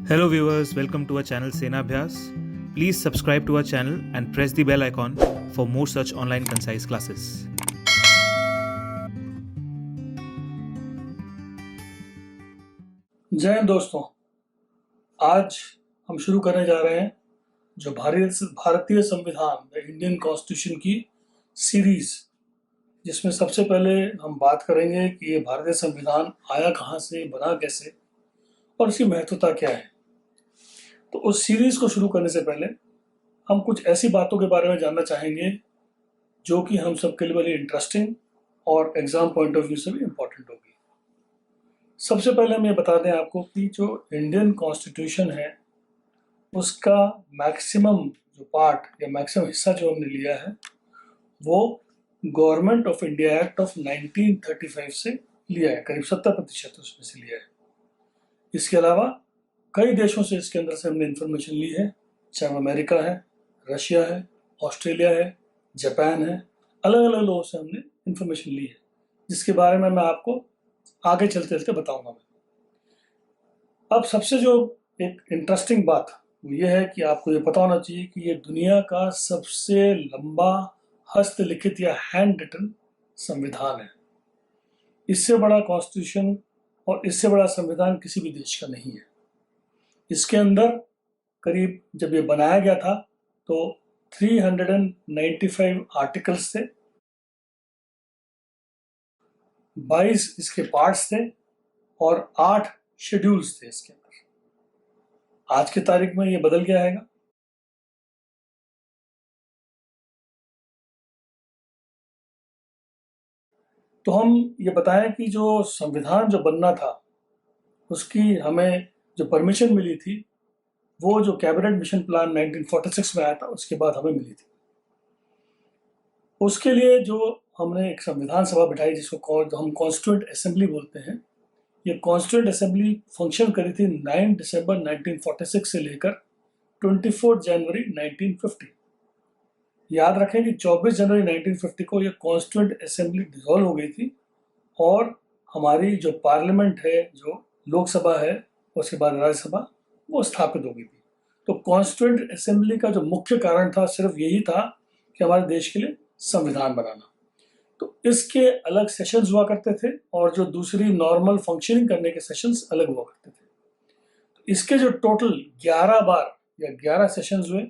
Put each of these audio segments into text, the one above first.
Hello viewers, welcome to our channel Sena Abhyas. Please subscribe to our channel and press the bell icon for more such online concise classes. जय हिंद दोस्तों, आज हम शुरू करने जा रहे हैं जो भारतीय संविधान द इंडियन कॉन्स्टिट्यूशन की सीरीज, जिसमें सबसे पहले हम बात करेंगे कि ये भारतीय संविधान आया कहाँ से, बना कैसे और इसकी महत्वता क्या है। तो उस सीरीज को शुरू करने से पहले हम कुछ ऐसी बातों के बारे में जानना चाहेंगे जो कि हम सबके लिए बड़ी इंटरेस्टिंग और एग्जाम पॉइंट ऑफ व्यू से भी इम्पोर्टेंट होगी। सबसे पहले हम ये बता दें आपको कि जो इंडियन कॉन्स्टिट्यूशन है उसका मैक्सिमम जो पार्ट या मैक्सिमम हिस्सा जो हमने लिया है वो government of India act of 1935 से लिया है, करीब 70% उसमें से लिया है। इसके अलावा कई देशों से इसके अंदर से हमने इंफॉर्मेशन ली है, चाहे वो अमेरिका है, रशिया है, ऑस्ट्रेलिया है, जापान है, अलग अलग लोगों से हमने इंफॉर्मेशन ली है, जिसके बारे में मैं आपको आगे चलते चलते बताऊंगा। मैं अब सबसे जो एक इंटरेस्टिंग बात वो ये है कि आपको ये पता होना चाहिए कि ये दुनिया का सबसे लंबा हस्तलिखित या हैंड रिटन संविधान है। इससे बड़ा कॉन्स्टिट्यूशन और इससे बड़ा संविधान किसी भी देश का नहीं है। इसके अंदर करीब जब ये बनाया गया था तो 395 आर्टिकल्स थे, 22 इसके पार्ट्स थे और 8 शेड्यूल्स थे इसके अंदर। आज की तारीख में ये बदल गया है। तो हम ये बताएं कि जो संविधान जो बनना था उसकी हमें जो परमिशन मिली थी वो जो कैबिनेट मिशन प्लान 1946 में आया था उसके बाद हमें मिली थी। उसके लिए जो हमने एक संविधान सभा बिठाई जिसको हम कॉन्स्टिट्यूएंट असेंबली बोलते हैं। ये कॉन्स्टिट्यूएंट असेंबली फंक्शन करी थी 9 दिसंबर 1946 से लेकर 24 जनवरी 1950। याद रखें कि 24 जनवरी 1950 को ये कॉन्स्टिट्यूएंट असेंबली डिसॉल्व हो गई थी और हमारी जो पार्लियामेंट है, जो लोकसभा है, उसके बाद राज्यसभा, वो स्थापित हो गई थी। तो कॉन्स्टिट्यूएंट असेंबली का जो मुख्य कारण था सिर्फ यही था कि हमारे देश के लिए संविधान बनाना। तो इसके अलग सेशंस हुआ करते थे और जो दूसरी नॉर्मल फंक्शनिंग करने के सेशंस अलग हुआ करते थे। तो इसके जो टोटल 11 बार या 11 सेशंस हुए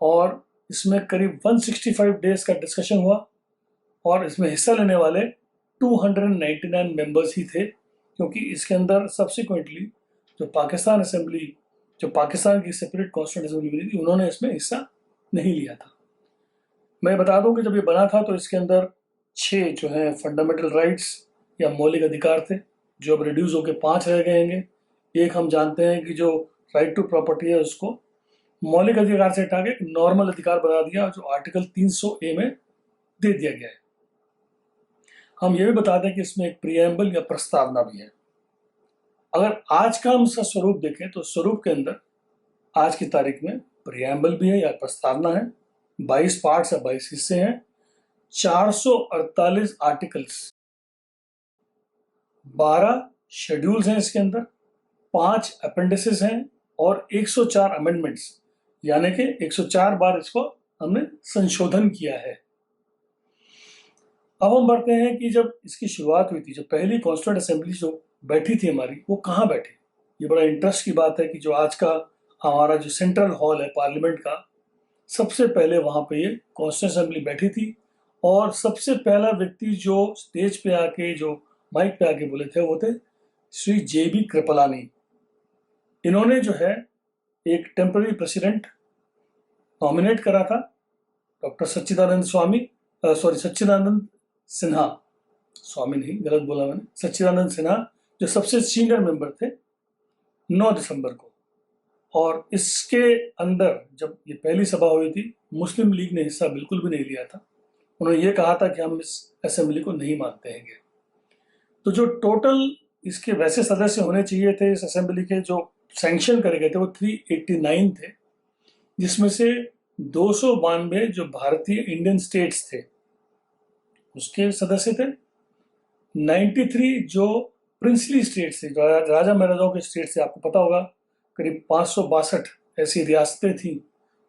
और इसमें करीब 165 डेज का डिस्कशन हुआ और इसमें हिस्सा लेने वाले 299 मेंबर्स ही थे, क्योंकि इसके अंदर सब्सिक्वेंटली जो पाकिस्तान असेंबली, जो पाकिस्तान की सेपरेट कॉन्स्टिट्यूंट असेंबली बनी थी, उन्होंने इसमें हिस्सा नहीं लिया था। मैं बता दूं कि जब ये बना था तो इसके अंदर 6 जो है फंडामेंटल राइट्स या मौलिक अधिकार थे, जो अब रिड्यूस होकर 5 रह गए हैं। एक हम जानते हैं कि जो राइट टू प्रॉपर्टी है उसको मौलिक अधिकार से हटा के नॉर्मल अधिकार बना दिया, जो आर्टिकल 300A में दे दिया गया है। हम ये भी बता दें कि इसमें एक प्रियम्बल या प्रस्तावना भी है। अगर आज का हम इसका स्वरूप देखें तो स्वरूप के अंदर आज की तारीख में प्रियम्बल भी है या प्रस्तावना है, 22 पार्ट्स या 22 हिस्से हैं, 448 आर्टिकल्स, 12 शेड्यूल्स हैं इसके अंदर, 5 अपेंडिसेस हैं और 104 अमेंडमेंट्स, यानी कि 104 बार इसको हमने संशोधन किया है। अब हम बढ़ते हैं कि जब इसकी शुरुआत हुई थी, जो पहली कॉन्स्टिट्यूएंट असेंबली जो बैठी थी हमारी, वो कहाँ बैठी। ये बड़ा इंटरेस्ट की बात है कि जो आज का हमारा जो सेंट्रल हॉल है पार्लियामेंट का, सबसे पहले वहाँ पे ये कॉन्स्टिट्यूएंट असेंबली बैठी थी और सबसे पहला व्यक्ति जो स्टेज पे आके, जो माइक पे आके बोले थे, वो थे श्री JB कृपलानी। इन्होंने जो है एक टेम्पररी प्रेसिडेंट नॉमिनेट करा था, डॉक्टर सच्चिदानंद सिन्हा, स्वामी नहीं, गलत बोला मैंने, सच्चिदानंद सिन्हा, जो सबसे सीनियर मेंबर थे, 9 दिसंबर को। और इसके अंदर जब ये पहली सभा हुई थी, मुस्लिम लीग ने हिस्सा बिल्कुल भी नहीं लिया था। उन्होंने ये कहा था कि हम इस असेंबली को नहीं मानते हैं। तो जो टोटल इसके वैसे सदस्य होने चाहिए थे इस असेंबली के, जो सैंक्शन करे गए थे, वो 389 थे, जिसमें से 292 जो भारतीय इंडियन स्टेट्स थे उसके सदस्य थे, 93 जो प्रिंसली स्टेट्स थे, जो राजा महाराजाओं के स्टेट्स थे। आपको पता होगा करीब 562 ऐसी रियासतें थीं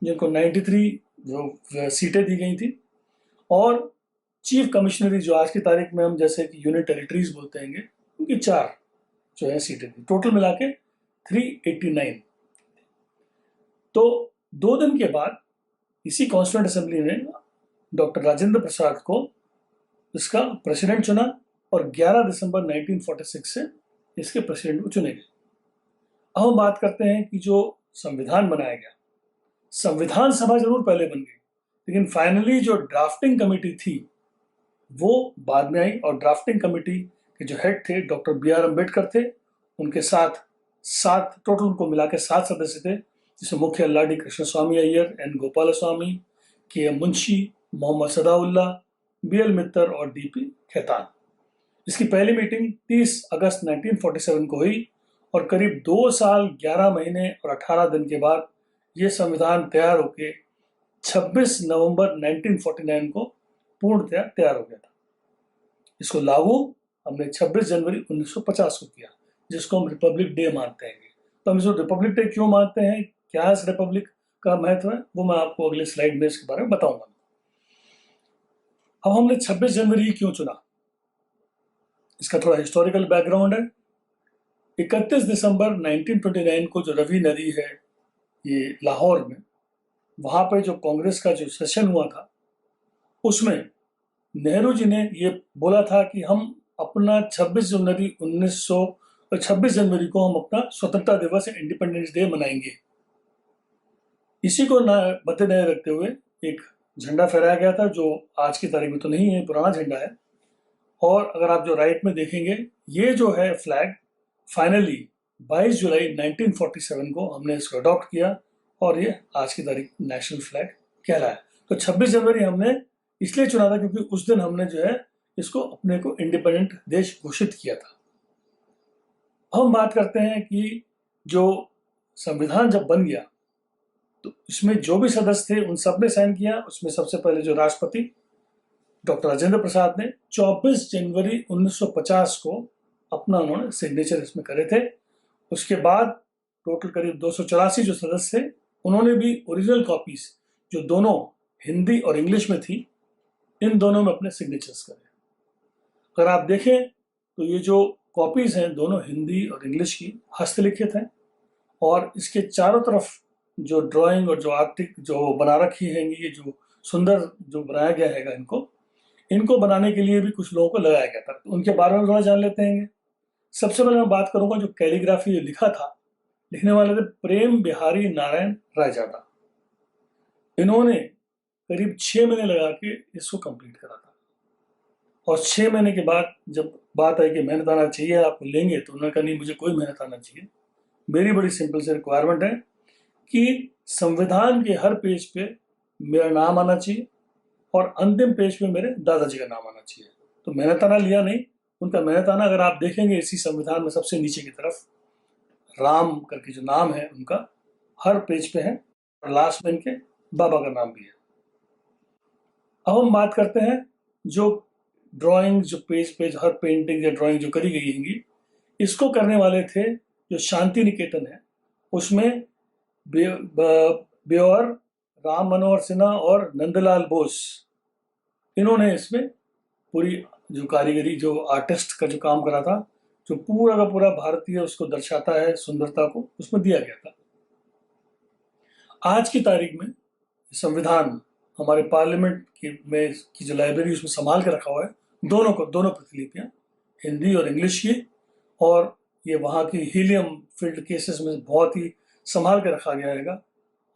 जिनको 93 जो सीटें दी गई थी, और चीफ कमिश्नरी जो आज की तारीख में हम जैसे कि यूनियन टेरिटरीज बोलते हैं, उनकी 4 जो है सीटें थी। टोटल मिला के 389। तो 2 दिन के बाद इसी कॉन्स्टिट्यूएंट असेंबली ने डॉक्टर राजेंद्र प्रसाद को इसका प्रेसिडेंट चुना और 11 दिसंबर 1946 से इसके प्रेसिडेंट को चुने गए। अब हम बात करते हैं कि जो संविधान बनाया गया, संविधान सभा जरूर पहले बन गई, लेकिन फाइनली जो ड्राफ्टिंग कमेटी थी वो बाद में आई, और ड्राफ्टिंग कमेटी के जो हेड थे डॉक्टर BR अम्बेडकर थे। उनके साथ 7 टोटल, उनको मिला के 7 सदस्य थे, जिसमें मुख्य LRD कृष्ण स्वामी Iyer, N Gopal Swami, KM Munshi, Mohammad सदाउल्ला, BL मित्तर और DP खेतान। इसकी पहली मीटिंग 30 अगस्त 1947 को हुई, और करीब 2 साल 11 महीने और 18 दिन के बाद ये संविधान तैयार होके 26 नवंबर 1949 को पूर्णतया तैयार हो गया था। इसको लागू हमने 26 जनवरी 1950 को किया, जिसको हम रिपब्लिक डे मानते हैं। तो हम इसको रिपब्लिक डे क्यों मानते हैं, क्या इस रिपब्लिक का महत्व है, वो मैं आपको अगले स्लाइड में इसके बारे में बताऊंगा। अब हमने 26 जनवरी क्यों चुना, इसका थोड़ा हिस्टोरिकल बैकग्राउंड है। 31 दिसंबर 1929 को जो रवि नदी है ये लाहौर में, वहां पर जो कांग्रेस का जो सेशन हुआ था, उसमें नेहरू जी ने ये बोला था कि हम अपना 26 जनवरी को हम अपना स्वतंत्रता दिवस या इंडिपेंडेंस डे मनाएंगे। इसी को मद्देनजर रखते हुए एक झंडा फहराया गया था, जो आज की तारीख में तो नहीं है, पुराना झंडा है। और अगर आप जो राइट में देखेंगे, ये जो है फ्लैग फाइनली 22 जुलाई 1947 को हमने इसको अडॉप्ट किया, और ये आज की तारीख नेशनल फ्लैग कहलाया। तो 26 जनवरी हमने इसलिए चुना था क्योंकि उस दिन हमने जो है इसको अपने को इंडिपेंडेंट देश घोषित किया था। हम बात करते हैं कि जो संविधान जब बन गया तो इसमें जो भी सदस्य थे उन सब ने साइन किया। उसमें सबसे पहले जो राष्ट्रपति डॉक्टर राजेंद्र प्रसाद ने 24 जनवरी 1950 को अपना उन्होंने सिग्नेचर इसमें करे थे। उसके बाद टोटल करीब 284 जो सदस्य थे, उन्होंने भी ओरिजिनल कॉपीज जो दोनों हिंदी और इंग्लिश में थी, इन दोनों में अपने सिग्नेचर्स करे। अगर आप देखें तो ये जो कॉपीज हैं दोनों हिंदी और इंग्लिश की हस्तलिखित हैं, और इसके चारों तरफ जो ड्राइंग और जो आर्टिक जो बना रखी है, ये जो सुंदर जो बनाया गया है, इनको बनाने के लिए भी कुछ लोगों को लगाया गया था। उनके बारे में थोड़ा जान लेते हैं। सबसे पहले मैं बात करूंगा जो कैलीग्राफी लिखा था, लिखने वाले थे प्रेम बिहारी नारायण रायजादा। इन्होंने करीब 6 महीने लगा के इसको कंप्लीट करा था, और 6 महीने के बाद जब बात आई कि मेहनत आना चाहिए, आप लेंगे, तो उन्होंने कहा नहीं, मुझे कोई मेहनत आना चाहिए। मेरी बड़ी सिंपल सी रिक्वायरमेंट है कि संविधान के हर पेज पे मेरा नाम आना चाहिए और अंतिम पेज पे मेरे दादाजी का नाम आना चाहिए। तो मेहनत आना लिया नहीं, उनका मेहनत आना अगर आप देखेंगे इसी संविधान में सबसे नीचे की तरफ राम करके जो नाम है उनका हर पेज पे है, और लास्ट में इनके बाबा का नाम भी है। अब हम बात करते हैं जो ड्राइंग, जो पेज पे हर पेंटिंग या ड्राइंग जो करी गई होंगी, इसको करने वाले थे जो शांति निकेतन है, उसमें ब्योर, राम मनोहर सिन्हा और नंदलाल बोस, इन्होंने इसमें पूरी जो कारीगरी, जो आर्टिस्ट का जो काम करा था, जो पूरा का पूरा भारतीय उसको दर्शाता है सुंदरता को, उसमें दिया गया था। आज की तारीख में संविधान हमारे पार्लियामेंट की जो लाइब्रेरी उसमें संभाल के रखा हुआ है, दोनों प्रतिलिपियां हिंदी और इंग्लिश की, और ये वहाँ की हीलियम फील्ड केसेस में बहुत ही संभाल के रखा गया है।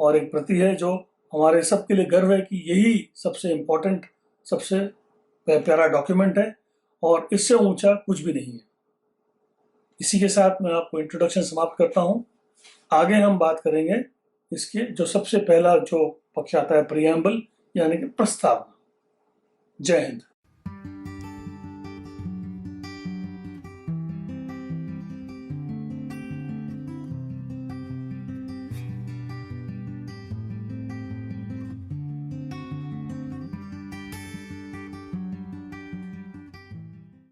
और एक प्रति है जो हमारे सबके लिए गर्व है कि यही सबसे इम्पोर्टेंट, सबसे प्यारा डॉक्यूमेंट है, और इससे ऊंचा कुछ भी नहीं है। इसी के साथ मैं आपको इंट्रोडक्शन समाप्त करता हूँ। आगे हम बात करेंगे इसके जो सबसे पहला जो पक्ष आता है, प्रियम्बल यानी कि प्रस्तावना। जय हिंद।